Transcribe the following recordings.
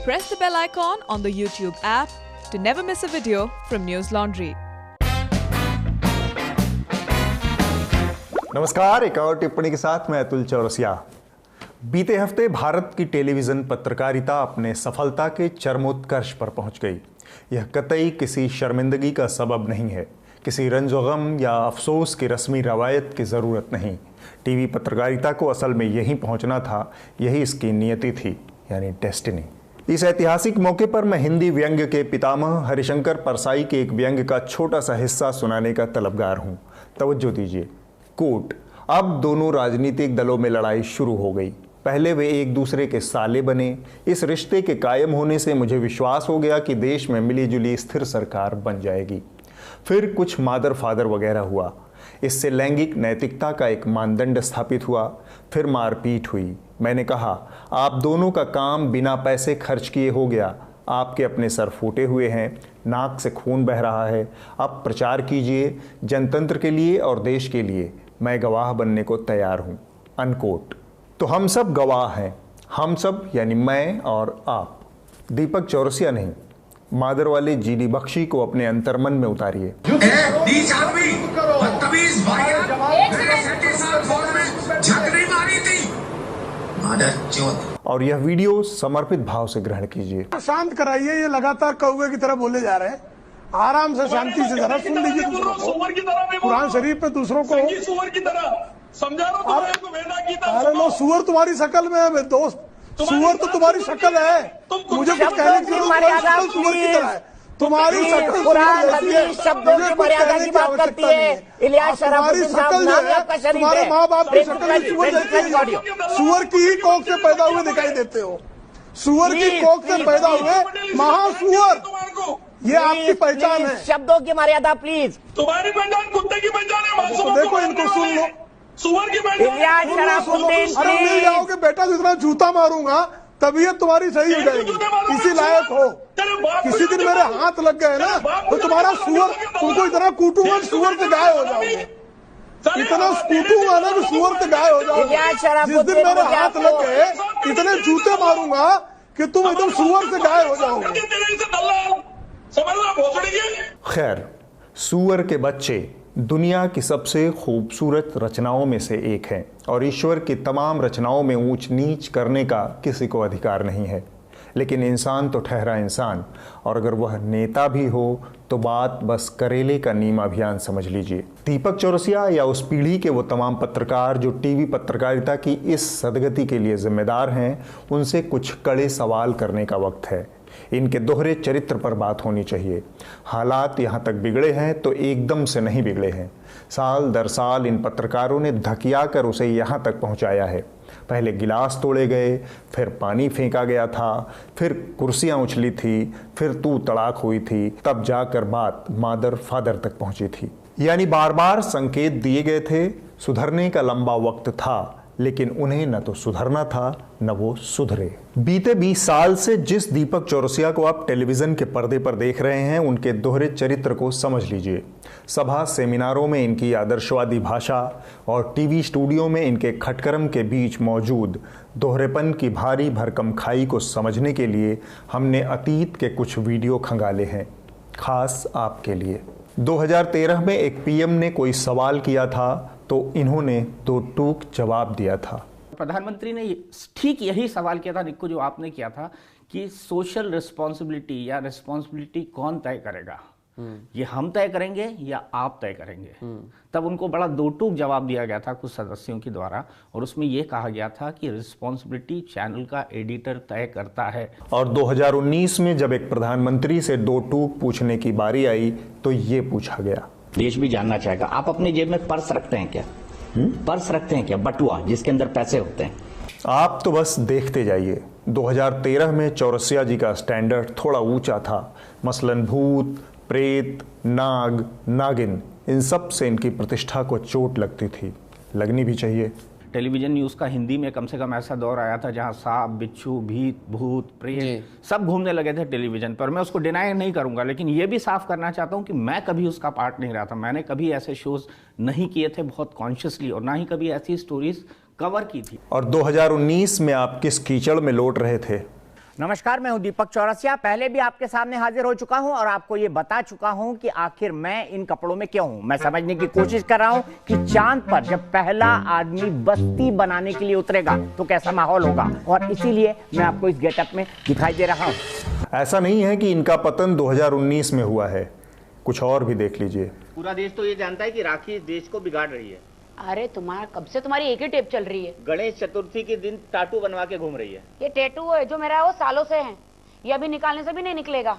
press the bell icon on the YouTube app to never miss a video from News Laundry. नमस्कार, एक और टिप्पणी के साथ मैं अतुल चौरसिया। बीते हफ्ते भारत की टेलीविजन पत्रकारिता अपने सफलता के चरमोत्कर्ष पर पहुंच गई। यह कतई किसी शर्मिंदगी का सबब नहीं है, किसी रंजो-गम या अफसोस की रस्मी रवायत की ज़रूरत नहीं। टीवी पत्रकारिता को असल में यहीं पहुंचना था, यही इसकी नियति थी, यानी डेस्टिनी। इस ऐतिहासिक मौके पर मैं हिंदी व्यंग्य के पितामह हरिशंकर परसाई के एक व्यंग्य का छोटा सा हिस्सा सुनाने का तलबगार हूँ। तवज्जो दीजिए। कोट, अब दोनों राजनीतिक दलों में लड़ाई शुरू हो गई। पहले वे एक दूसरे के साले बने। इस रिश्ते के कायम होने से मुझे विश्वास हो गया कि देश में मिली-जुली स्थिर सरकार बन जाएगी। फिर कुछ मादर फादर वगैरह हुआ। इससे लैंगिक नैतिकता का एक मानदंड स्थापित हुआ। फिर मारपीट हुई। मैंने कहा, आप दोनों का काम बिना पैसे खर्च किए हो गया। आपके अपने सर फूटे हुए हैं, नाक से खून बह रहा है। अब प्रचार कीजिए जनतंत्र के लिए और देश के लिए। मैं गवाह बनने को तैयार हूँ। अनकोट। तो हम सब गवाह हैं। हम सब यानी मैं और आप। दीपक चौरसिया नहीं, मादर वाले जीडी बख्शी को अपने अंतर्मन में उतारिए। और यह वीडियो समर्पित भाव से ग्रहण कीजिए। शांत कराइए, ये लगातार कौवे की तरह बोले जा रहे हैं। आराम से शांति से जरा सुन लीजिए दूसरों को। कुरान शरीफ पे दूसरों को सुअर की तरह समझा रहा हूं। अरे लो, सुअर तुम्हारी शक्ल में है दोस्त, सुअर तो तुम्हारी शक्ल है। मुझे कुछ कहने की जरूरत, सुअर की तरह है तुम्हारी शक्ल। शब्दों की मर्यादा की बात करती है। इलियास तुम्हारी शक्ल जो है, तुम्हारे माँ बाप की शक्ल सुअर जैसी है। सुअर की ही कोख से पैदा हुए दिखाई देते हो। सुअर की कोख से पैदा हुए महासुअर, ये आपकी पहचान है। शब्दों की मर्यादा प्लीज। तुम्हारी पहचान कुत्ते की पहचान है। तो देखो, इनको सुन लो। सुअर की पहचान। अरे मिल जाओगे बेटा, जितना जूता मारूंगा तबीयत तुम्हारी सही हो जाएगी, इसी लायक हो। किसी दिन मेरे हाथ लग गए ना तो तुम्हारा सुअर, तुमको इतना कूटूंगा सुअर से गाय हो जाओगे। इतना कूटूंगा ना कि सुअर से गाय हो जाओगे। जिस दिन मेरे हाथ लग गए, इतने जूते मारूंगा कि तुम एकदम सुअर से गाय हो जाओगे। खैर, सुअर के बच्चे दुनिया की सबसे खूबसूरत रचनाओं में से एक हैं और ईश्वर की तमाम रचनाओं में ऊंच नीच करने का किसी को अधिकार नहीं है। लेकिन इंसान तो ठहरा इंसान, और अगर वह नेता भी हो तो बात बस करेले का नीम अभियान समझ लीजिए। दीपक चौरसिया या उस पीढ़ी के वो तमाम पत्रकार जो टीवी पत्रकारिता की इस सदगति के लिए जिम्मेदार हैं, उनसे कुछ कड़े सवाल करने का वक्त है। इनके दोहरे चरित्र पर बात होनी चाहिए। हालात यहाँ तक बिगड़े हैं तो एकदम से नहीं बिगड़े हैं। साल दर साल इन पत्रकारों ने धकिया कर उसे यहाँ तक पहुँचाया है। पहले गिलास तोड़े गए, फिर पानी फेंका गया था, फिर कुर्सियाँ उछली थी, फिर तू तड़ाक हुई थी, तब जाकर बात मादर फादर तक पहुँची थी। यानी बार बार संकेत दिए गए थे। सुधरने का लंबा वक्त था, लेकिन उन्हें न तो सुधरना था न वो सुधरे। बीते 20 साल से जिस दीपक चौरसिया को आप टेलीविजन के पर्दे पर देख रहे हैं, उनके दोहरे चरित्र को समझ लीजिए। सभा सेमिनारों में इनकी आदर्शवादी भाषा और टीवी स्टूडियो में इनके खटकरम के बीच मौजूद दोहरेपन की भारी भरकम खाई को समझने के लिए हमने अतीत के कुछ वीडियो खंगाले हैं, खास आपके लिए। 2013 में एक पीएम ने कोई सवाल किया था तो इन्होंने दो टूक जवाब दिया था। प्रधानमंत्री ने ठीक यही सवाल किया था निक्कू, जो आपने किया था कि सोशल रिस्पॉन्सिबिलिटी या रिस्पॉन्सिबिलिटी कौन तय करेगा, ये हम तय करेंगे या आप तय करेंगे। तब उनको बड़ा दो टूक जवाब दिया गया था कुछ सदस्यों के द्वारा, और उसमें यह कहा गया था कि रिस्पॉन्सिबिलिटी चैनल का एडिटर तय करता है। और 2019 में जब एक प्रधानमंत्री से दो टूक पूछने की बारी आई तो ये पूछा गया। देश भी जानना चाहेगा, आप अपनी जेब में पर्स रखते हैं क्या? पर्स रखते हैं क्या, बटुआ जिसके अंदर पैसे होते हैं? आप तो बस देखते जाइए। 2013 में चौरसिया जी का स्टैंडर्ड थोड़ा ऊंचा था। मसलन भूत, प्रेत, नाग, नागिन, इन सब से इनकी प्रतिष्ठा को चोट लगती थी, लगनी भी चाहिए। टेलीविजन न्यूज़ का हिंदी में कम से कम ऐसा दौर आया था जहां सांप, बिच्छू, भीत, भूत, प्रेत सब घूमने लगे थे टेलीविजन पर। मैं उसको डिनाई नहीं करूंगा, लेकिन ये भी साफ करना चाहता हूं कि मैं कभी उसका पार्ट नहीं रहा था। मैंने कभी ऐसे शोज नहीं किए थे बहुत कॉन्शियसली, और ना ही कभी ऐसी स्टोरीज कवर की थी। और 2019 में आप किस कीचड़ में लौट रहे थे? नमस्कार, मैं हूं दीपक चौरसिया। पहले भी आपके सामने हाजिर हो चुका हूं और आपको ये बता चुका हूं कि आखिर मैं इन कपड़ों में क्यों हूं। मैं समझने की कोशिश कर रहा हूं कि चांद पर जब पहला आदमी बस्ती बनाने के लिए उतरेगा तो कैसा माहौल होगा, और इसीलिए मैं आपको इस गेटअप में दिखाई दे रहा हूं। ऐसा नहीं है कि इनका पतन 2019 में हुआ है, कुछ और भी देख लीजिए। पूरा देश तो ये जानता है कि राखी इस देश को बिगाड़ रही है। अरे तुम्हारा कब से तुम्हारी एक ही टेप चल रही है। गणेश चतुर्थी के दिन टाटू बनवा के घूम रही है। ये टैटू है जो मेरा है वो सालों से है, ये अभी निकालने से भी नहीं निकलेगा।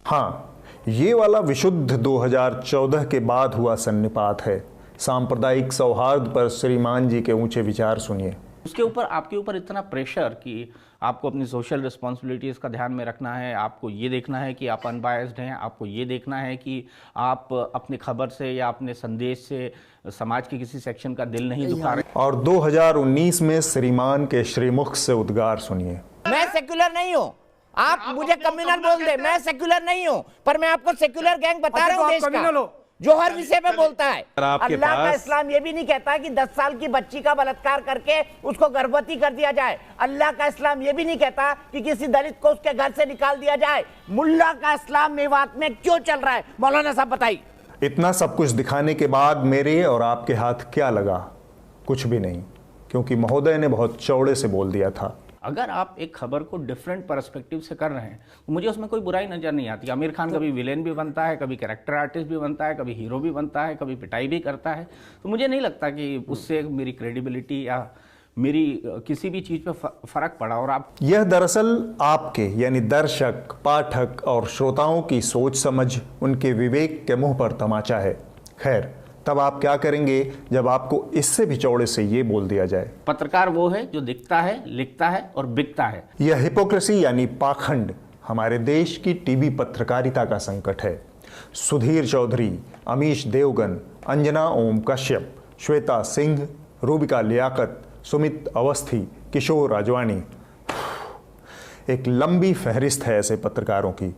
हाँ, ये वाला विशुद्ध 2014 के बाद हुआ सन्निपात है। सांप्रदायिक सौहार्द पर श्रीमान जी के ऊंचे विचार सुनिए। उसके ऊपर आपके ऊपर इतना प्रेशर कि आपको अपनी सोशल रिस्पॉन्सिबिलिटीज़ का ध्यान में रखना है, आपको ये देखना है कि आप अनबायस्ड हैं, आपको ये देखना है कि आप अपनी खबर से या अपने संदेश से समाज के किसी सेक्शन का दिल नहीं दुखा रहे। और 2019 में श्रीमान के श्रीमुख से उद्गार सुनिए। मैं सेक्युलर नहीं हूं, आप मुझे कम्युनल बोल दे, मैं सेक्युलर नहीं हूं, पर मैं आपको सेक्युलर गैंग बता रहा हूं देश का, जो हर विषय पे बोलता है। अल्लाह का इस्लाम ये भी नहीं कहता कि 10 साल की बच्ची का बलात्कार करके उसको गर्भवती कर दिया जाए। अल्लाह का इस्लाम ये भी नहीं कहता कि किसी दलित को उसके घर से निकाल दिया जाए। मुल्ला का इस्लाम मेवात में क्यों चल रहा है, मौलाना साहब बताइए। इतना सब कुछ दिखाने के बाद मेरे और आपके हाथ क्या लगा? कुछ भी नहीं, क्योंकि महोदय ने बहुत चौड़े से बोल दिया था। अगर आप एक खबर को डिफरेंट पर्सपेक्टिव से कर रहे हैं तो मुझे उसमें कोई बुराई नजर नहीं आती। आमिर खान कभी विलेन भी बनता है, कभी कैरेक्टर आर्टिस्ट भी बनता है, कभी हीरो भी बनता है, कभी पिटाई भी करता है, तो मुझे नहीं लगता कि उससे मेरी क्रेडिबिलिटी या मेरी किसी भी चीज़ पे फर्क पड़ा। और आप यह दरअसल आपके यानी दर्शक, पाठक और श्रोताओं की सोच समझ, उनके विवेक के मुंह पर तमाचा है। खैर, तब आप क्या करेंगे जब आपको इससे भी चौड़े से ये बोल दिया जाए? पत्रकार वो है जो दिखता है, लिखता है और बिकता है। यह हिपोक्रेसी यानी पाखंड हमारे देश की टीवी पत्रकारिता का संकट है। सुधीर चौधरी, अमीश देवगन, अंजना ओम कश्यप, श्वेता सिंह, रूबिका लियाकत, सुमित अवस्थी, किशोर राजवानी, एक लंबी फहरिस्त है ऐसे पत्रकारों की।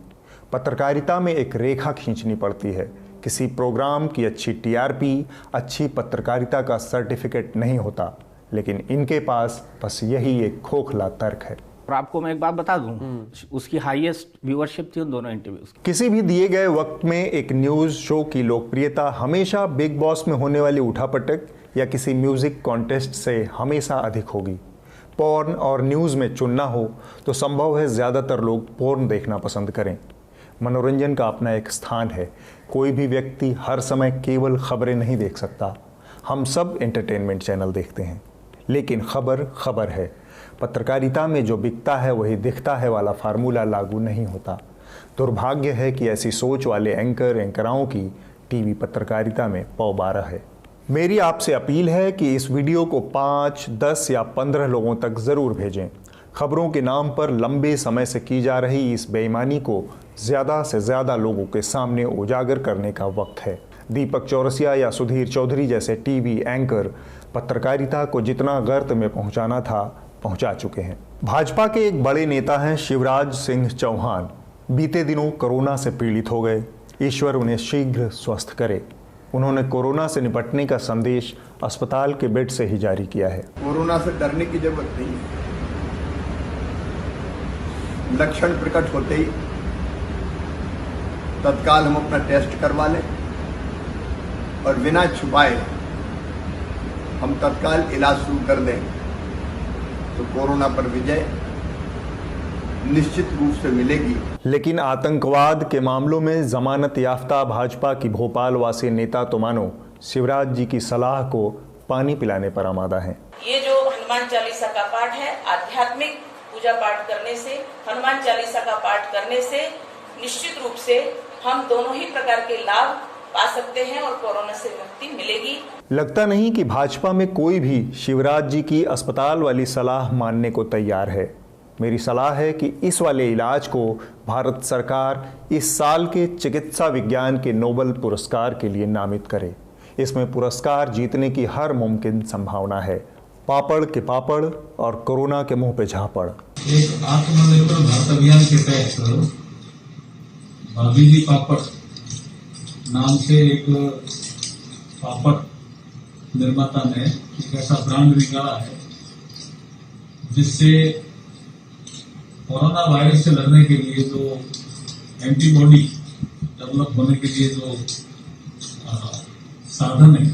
पत्रकारिता में एक रेखा खींचनी पड़ती है। किसी प्रोग्राम की अच्छी टीआरपी अच्छी पत्रकारिता का सर्टिफिकेट नहीं होता, लेकिन इनके पास बस यही एक खोखला तर्क है। और आपको मैं एक बात बता दूं, उसकी हाईएस्ट व्यूअरशिप थी उन दोनों इंटरव्यूज की। किसी भी दिए गए वक्त में एक न्यूज़ शो की लोकप्रियता हमेशा बिग बॉस में होने वाली उठापटक या किसी म्यूजिक कॉन्टेस्ट से हमेशा अधिक होगी। पॉर्न और न्यूज़ में चुनना हो तो संभव है ज़्यादातर लोग पॉर्न देखना पसंद करें। मनोरंजन का अपना एक स्थान है। कोई भी व्यक्ति हर समय केवल खबरें नहीं देख सकता। हम सब एंटरटेनमेंट चैनल देखते हैं, लेकिन खबर खबर है। पत्रकारिता में जो बिकता है वही दिखता है वाला फार्मूला लागू नहीं होता। दुर्भाग्य है कि ऐसी सोच वाले एंकराओं की टीवी पत्रकारिता में पौबारा है। मेरी आपसे अपील है कि इस वीडियो को 5, 10 या 15 लोगों तक ज़रूर भेजें। खबरों के नाम पर लंबे समय से की जा रही इस बेईमानी को ज़्यादा से ज़्यादा लोगों के सामने उजागर करने का वक्त है। दीपक चौरसिया या सुधीर चौधरी जैसे टीवी एंकर पत्रकारिता को जितना गर्त में पहुंचाना था पहुंचा चुके हैं। भाजपा के एक बड़े नेता हैं शिवराज सिंह चौहान। बीते दिनों कोरोना से पीड़ित हो गए। ईश्वर उन्हें शीघ्र स्वस्थ करे। उन्होंने कोरोना से निपटने का संदेश अस्पताल के बेड से ही जारी किया है। कोरोना से डरने की जरूरत नहीं है। लक्षण प्रकट होते ही तत्काल हम अपना टेस्ट करवा लें और बिना छुपाए हम तत्काल इलाज शुरू कर दें तो कोरोना पर विजय निश्चित रूप से मिलेगी। लेकिन आतंकवाद के मामलों में जमानत याफ्ता भाजपा की भोपालवासी नेता तो मानो शिवराज जी की सलाह को पानी पिलाने पर आमादा हैं। ये जो हनुमान चालीसा का पाठ है, आध्यात्मिक पूजा पाठ करने से, हनुमान चालीसा का पाठ करने से निश्चित रूप से हम दोनों ही प्रकार के लाभ पा सकते हैं और कोरोना से मुक्ति मिलेगी। लगता नहीं कि भाजपा में कोई भी शिवराज जी की अस्पताल वाली सलाह मानने को तैयार है। मेरी सलाह है कि इस वाले इलाज को भारत सरकार इस साल के चिकित्सा विज्ञान के नोबेल पुरस्कार के लिए नामित करे। इसमें पुरस्कार जीतने की हर मुमकिन संभावना है। पापड़ के पापड़ और कोरोना के मुंह पे झापड़। एक आत्मनिर्भर भारत अभियान के तहत भाभी जी पापड़ नाम से एक पापड़ निर्माता ने एक ऐसा ब्रांड निकाला है जिससे कोरोना वायरस से लड़ने के लिए जो एंटीबॉडी डेवलप होने के लिए जो साधन है,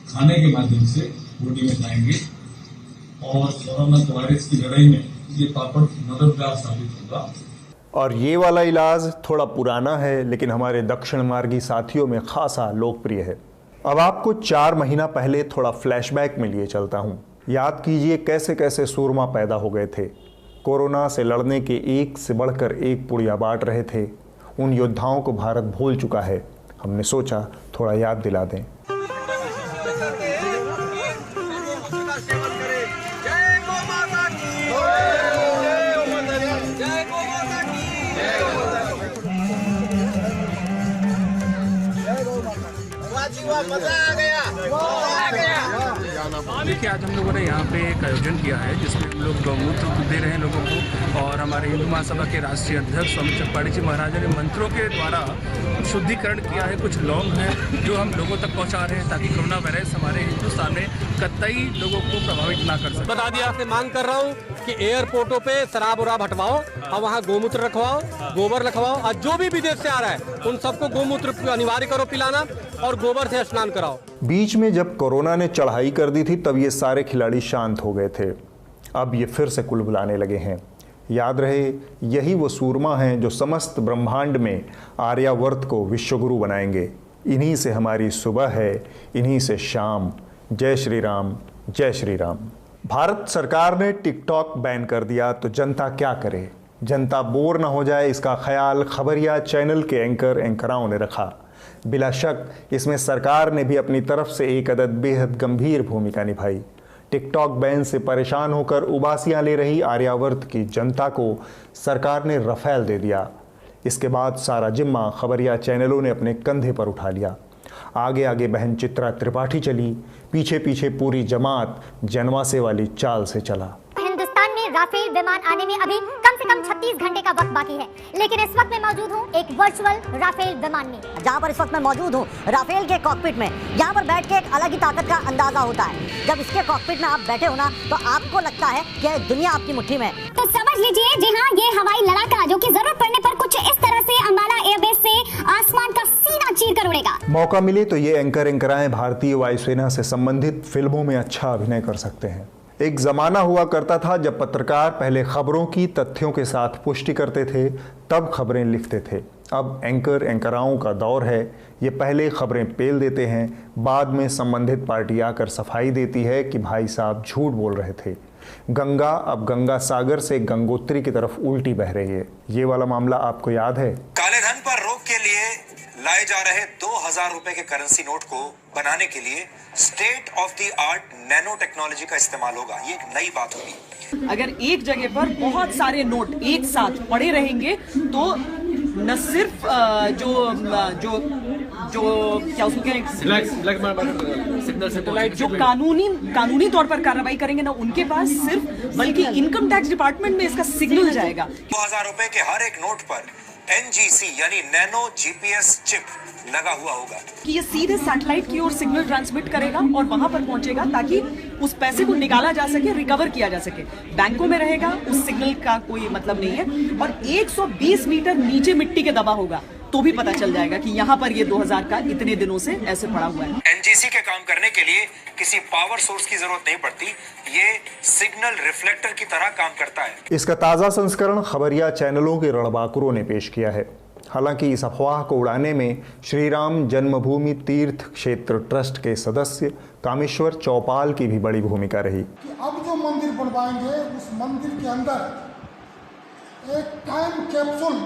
खाने के माध्यम से बॉडी में जाएंगे और कोरोना वायरस की लड़ाई में ये पापड़ मददगार साबित होगा। और ये वाला इलाज थोड़ा पुराना है, लेकिन हमारे दक्षिण मार्गी साथियों में खासा लोकप्रिय है। अब आपको 4 महीना पहले थोड़ा फ्लैशबैक में लिए चलता हूँ। याद कीजिए कैसे कैसे सूरमा पैदा हो गए थे। कोरोना से लड़ने के एक से बढ़कर एक पुड़िया बांट रहे थे। उन योद्धाओं को भारत भूल चुका है। हमने सोचा थोड़ा याद दिला दें। देखिए, आज हम लोगों ने यहाँ पे एक आयोजन किया है जिसमें हम लोग गौमूत्र दे रहे हैं लोगों को, और हमारे हिंदू महासभा के राष्ट्रीय अध्यक्ष स्वामी चक्पाड़ी जी महाराज ने मंत्रों के द्वारा शुद्धिकरण किया है। कुछ लौंग हैं जो हम लोगों तक पहुँचा रहे हैं ताकि कोरोना वायरस हमारे हिंदुस्तान में कतई लोगों को प्रभावित ना कर सके। बता दिया, आपसे मांग कर रहा हूँ कि एयरपोर्टों पे शराब उराब हटवाओ और वहाँ गोमूत्र रखवाओ, गोबर रखवाओ, और जो भी विदेश से आ रहा है उन सबको गोमूत्र अनिवार्य करो पिलाना और गोबर से स्नान कराओ। बीच में जब कोरोना ने चढ़ाई कर दी थी तब ये सारे खिलाड़ी शांत हो गए थे। अब ये फिर से कुलबुलाने लगे हैं। याद रहे, यही वो सूरमा हैं जो समस्त ब्रह्मांड में आर्यावर्त को विश्वगुरु बनाएंगे। इन्हीं से हमारी सुबह है, इन्हीं से शाम। जय श्री राम, जय श्री राम। भारत सरकार ने टिकटॉक बैन कर दिया तो जनता क्या करे? जनता बोर ना हो जाए, इसका ख्याल खबरिया चैनल के एंकराओं ने रखा। बिला शक इसमें सरकार ने भी अपनी तरफ से एक अदद बेहद गंभीर भूमिका निभाई। टिकटॉक बैन से परेशान होकर उबासियां ले रही आर्यावर्त की जनता को सरकार ने रफेल दे दिया। इसके बाद सारा जिम्मा खबरिया चैनलों ने अपने कंधे पर उठा लिया। आगे आगे बहन चित्रा त्रिपाठी चली, पीछे पीछे पूरी जमात जनवासे वाली चाल से चला। हिंदुस्तान में राफेल विमान आने में अभी कम से कम 36 घंटे का वक्त बाकी है, लेकिन इस वक्त मैं मौजूद हूँ एक वर्चुअल राफेल विमान में। जहाँ पर इस वक्त मैं मौजूद हूँ राफेल के कॉकपिट में, यहाँ पर बैठ के एक अलग ही ताकत का अंदाजा होता है। जब इसके कॉकपिट में आप बैठे हो ना तो आपको लगता है कि दुनिया आपकी मुट्ठी में है। तो समझ लीजिए, जी हाँ, ये हवाई लड़ाका जो कि जरूरत पड़ने पर कुछ इस तरह से अंबाला एयरबेस से आसमान का सीना चीर कर उड़ेगा। मौका मिले तो ये एंकराएं भारतीय वायुसेना से संबंधित फिल्मों में अच्छा अभिनय कर सकते हैं। एक जमाना हुआ करता था जब पत्रकार पहले खबरों की तथ्यों के साथ पुष्टि करते थे, तब खबरें लिखते थे। अब एंकराओं का दौर है। ये पहले खबरें पेल देते हैं, बाद में संबंधित पार्टी आकर सफाई देती है कि भाई साहब झूठ बोल रहे थे। गंगा अब गंगा सागर से गंगोत्री की तरफ उल्टी बह रही है। ये वाला मामला आपको याद है? काले धन पर रोक के लिए लाए जा रहे 2000 रुपए के करेंसी नोट को बनाने के लिए state of the art nano technology का इस्तेमाल होगा। ये एक नई बात होगी। अगर एक जगह पर बहुत सारे नोट एक साथ पड़े रहेंगे तो न सिर्फ जो क्या उसको जो कानूनी तौर पर कार्रवाई करेंगे ना उनके पास सिर्फ, बल्कि इनकम टैक्स डिपार्टमेंट में इसका सिग्नल जाएगा। 2000 रुपए के हर एक नोट पर NGC यानी नैनो GPS चिप लगा हुआ होगा कि ये सीधे सैटेलाइट की ओर सिग्नल ट्रांसमिट करेगा और वहां पर पहुंचेगा ताकि उस पैसे को निकाला जा सके, रिकवर किया जा सके। बैंकों में रहेगा, उस सिग्नल का कोई मतलब नहीं है। और 120 मीटर नीचे मिट्टी के दबा होगा तो भी पता चल जाएगा कि यहाँ पर ये 2000 का इतने दिनों से ऐसे पड़ा हुआ है। NGC के काम करने के लिए किसी पावर सोर्स की जरूरत नहीं पड़ती। ये सिग्नल रिफ्लेक्टर की तरह काम करता है। इसका ताज़ा संस्करण खबरिया चैनलों के रणबांकुरों ने पेश किया है। हालांकि इस अफवाह को उड़ाने में श्री राम जन्मभूमि तीर्थ क्षेत्र ट्रस्ट के सदस्य कामेश्वर चौपाल की भी बड़ी भूमिका रही। अब जो मंदिर बनवाएंगे उस मंदिर के अंदर एक टाइम कैप्सूल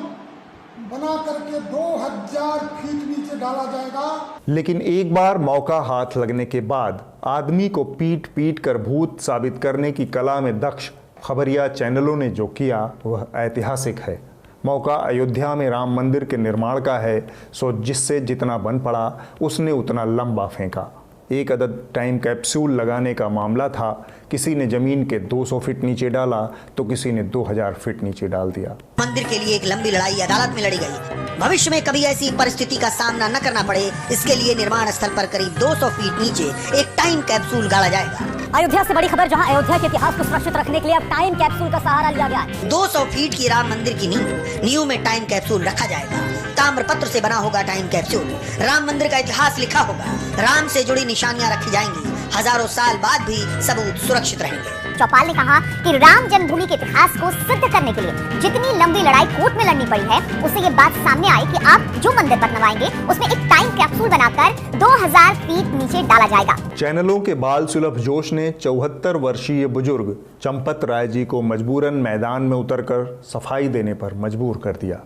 बना करके 2000 फीट नीचे डाला जाएगा। लेकिन एक बार मौका हाथ लगने के बाद आदमी को पीट पीट कर भूत साबित करने की कला में दक्ष खबरिया चैनलों ने जो किया वह ऐतिहासिक है। मौका अयोध्या में राम मंदिर के निर्माण का है, सो जिससे जितना बन पड़ा उसने उतना लंबा फेंका। एक अदद टाइम कैप्सूल लगाने का मामला था। किसी ने जमीन के 200 फीट नीचे डाला तो किसी ने 2000 फीट नीचे डाल दिया। मंदिर के लिए एक लंबी लड़ाई अदालत में लड़ी गई। भविष्य में कभी ऐसी परिस्थिति का सामना न करना पड़े, इसके लिए निर्माण स्थल पर करीब 200 फीट नीचे एक टाइम कैप्सूल गाड़ा जाएगा। अयोध्या से बड़ी खबर, जहां अयोध्या के इतिहास को सुरक्षित रखने के लिए अब टाइम कैप्सूल का सहारा लिया गया है। 200 फीट की राम मंदिर की नींव में टाइम कैप्सूल रखा जाएगा। ताम्रपत्र से बना होगा टाइम कैप्सूल। राम मंदिर का इतिहास लिखा होगा। राम से जुड़ी निशानियां रखी जाएंगी। हजारों साल बाद भी सबूत सुरक्षित रहेंगे। चौपाल ने कहा कि राम जन्मभूमि के इतिहास को सिद्ध करने के लिए जितनी लंबी लड़ाई कोर्ट में लड़नी पड़ी है, उससे ये बात सामने आई कि आप जो मंदिर बनवाएंगे उसमें एक टाइम कैप्सूल बनाकर 2000 फीट नीचे डाला जाएगा। चैनलों के बाल सुलभ जोश ने 74 वर्षीय बुजुर्ग चंपत राय जी को मजबूरन मैदान में उतरकर सफाई देने पर मजबूर कर दिया।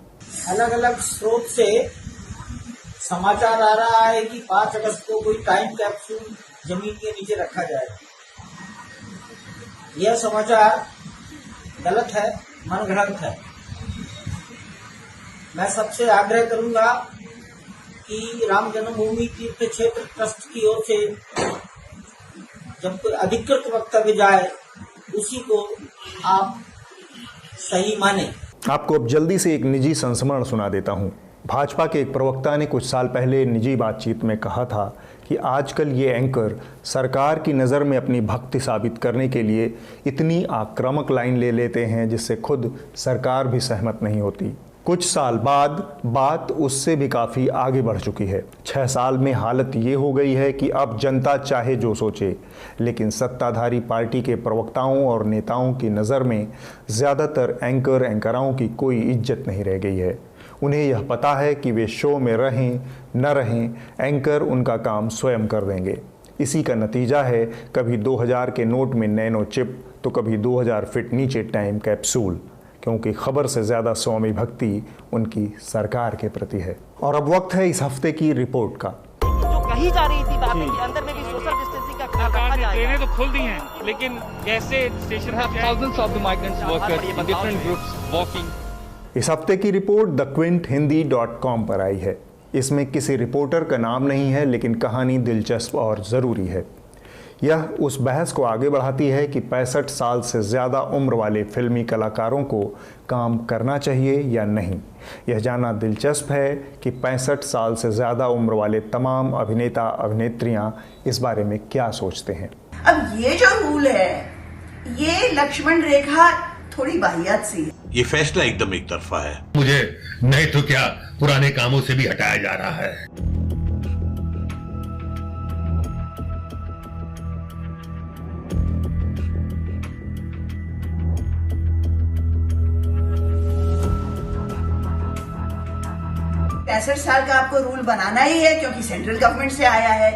अलग अलग स्रोत से समाचार आ रहा है कि 5 अगस्त को कोई टाइम कैप्सूल जमीन के नीचे रखा जाएगा। यह समाचार गलत है, मनगढ़ंत है। मैं सबसे आग्रह करूंगा कि राम जन्मभूमि तीर्थ क्षेत्र ट्रस्ट की ओर से जब कोई अधिकृत वक्तव्य जाए उसी को आप सही माने। आपको अब जल्दी से एक निजी संस्मरण सुना देता हूं। भाजपा के एक प्रवक्ता ने कुछ साल पहले निजी बातचीत में कहा था कि आजकल ये एंकर सरकार की नज़र में अपनी भक्ति साबित करने के लिए इतनी आक्रामक लाइन ले लेते हैं जिससे खुद सरकार भी सहमत नहीं होती। कुछ साल बाद बात उससे भी काफ़ी आगे बढ़ चुकी है। 6 साल में हालत ये हो गई है कि अब जनता चाहे जो सोचे, लेकिन सत्ताधारी पार्टी के प्रवक्ताओं और नेताओं की नज़र में ज़्यादातर एंकराओं की कोई इज्जत नहीं रह गई है। उन्हें यह पता है कि वे शो में रहें न रहें, एंकर उनका काम स्वयं कर देंगे। इसी का नतीजा है कभी 2000 के नोट में नैनो चिप तो कभी 2000 फीट नीचे टाइम कैप्सूल, क्योंकि खबर से ज़्यादा स्वामी भक्ति उनकी सरकार के प्रति है। और अब वक्त है इस हफ्ते की रिपोर्ट का। जो कही जा रही थी बातें कि अंदर में भी सोशल डिस्टेंसिंग का ख्याल रखा जाएगा। ट्रेनें तो खुल दी हैं, लेकिन कैसे स्टेशन पर thousands of the migrants workers in different groups walking. इस हफ्ते की रिपोर्ट thequinthindy.com पर आई है। इसमें किसी रिपोर्टर का नाम नहीं है, लेकिन कहानी दिलचस्प और ज़रूरी है। यह उस बहस को आगे बढ़ाती है कि 65 साल से ज़्यादा उम्र वाले फिल्मी कलाकारों को काम करना चाहिए या नहीं। यह जानना दिलचस्प है कि 65 साल से ज़्यादा उम्र वाले तमाम अभिनेता अभिनेत्रियां इस बारे में क्या सोचते हैं। अब ये जो रूल है, ये लक्ष्मण रेखा थोड़ी वाहियात सी है। ये फैसला एकदम एक तरफा है। मुझे नहीं तो क्या पुराने कामों से भी हटाया जा रहा है। पैंसठ साल का आपको रूल बनाना ही है क्योंकि सेंट्रल गवर्नमेंट से आया है।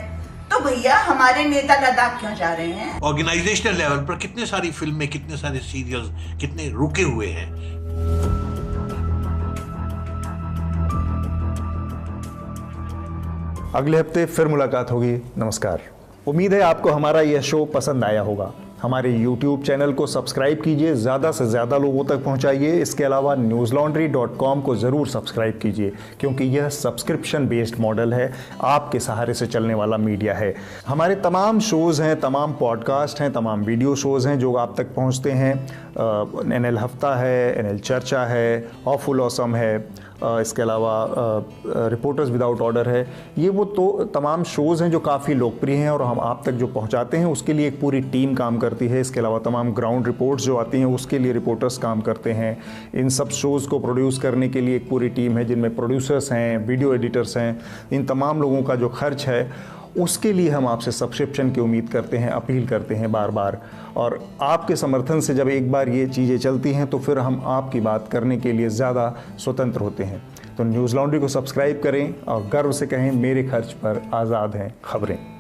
तो भैया हमारे नेता लद्दाख क्यों जा रहे हैं? ऑर्गेनाइजेशनल लेवल पर कितने सारी फिल्में, कितने सारे सीरियल्स, कितने रुके हुए हैं। अगले हफ्ते फिर मुलाकात होगी। नमस्कार। उम्मीद है आपको हमारा यह शो पसंद आया होगा। हमारे YouTube चैनल को सब्सक्राइब कीजिए, ज़्यादा से ज़्यादा लोगों तक पहुंचाइए। इसके अलावा newslaundry.com को ज़रूर सब्सक्राइब कीजिए, क्योंकि यह सब्सक्रिप्शन बेस्ड मॉडल है, आपके सहारे से चलने वाला मीडिया है। हमारे तमाम शोज़ हैं, तमाम पॉडकास्ट हैं, तमाम वीडियो शोज़ हैं जो आप तक पहुंचते हैं। NL हफ्ता है, NL चर्चा है, ऑफुल ऑसम है, इसके अलावा रिपोर्टर्स विदाउट ऑर्डर है। ये वो तो तमाम शोज़ हैं जो काफ़ी लोकप्रिय हैं और हम आप तक जो पहुंचाते हैं उसके लिए एक पूरी टीम काम करती है। इसके अलावा तमाम ग्राउंड रिपोर्ट्स जो आती हैं उसके लिए रिपोर्टर्स काम करते हैं। इन सब शोज़ को प्रोड्यूस करने के लिए एक पूरी टीम है जिनमें प्रोड्यूसर्स हैं, वीडियो एडिटर्स हैं। इन तमाम लोगों का जो खर्च है उसके लिए हम आपसे सब्सक्रिप्शन की उम्मीद करते हैं, अपील करते हैं बार बार। और आपके समर्थन से जब एक बार ये चीज़ें चलती हैं तो फिर हम आपकी बात करने के लिए ज़्यादा स्वतंत्र होते हैं। तो न्यूज़ लॉन्ड्री को सब्सक्राइब करें और गर्व से कहें, मेरे खर्च पर आज़ाद हैं खबरें।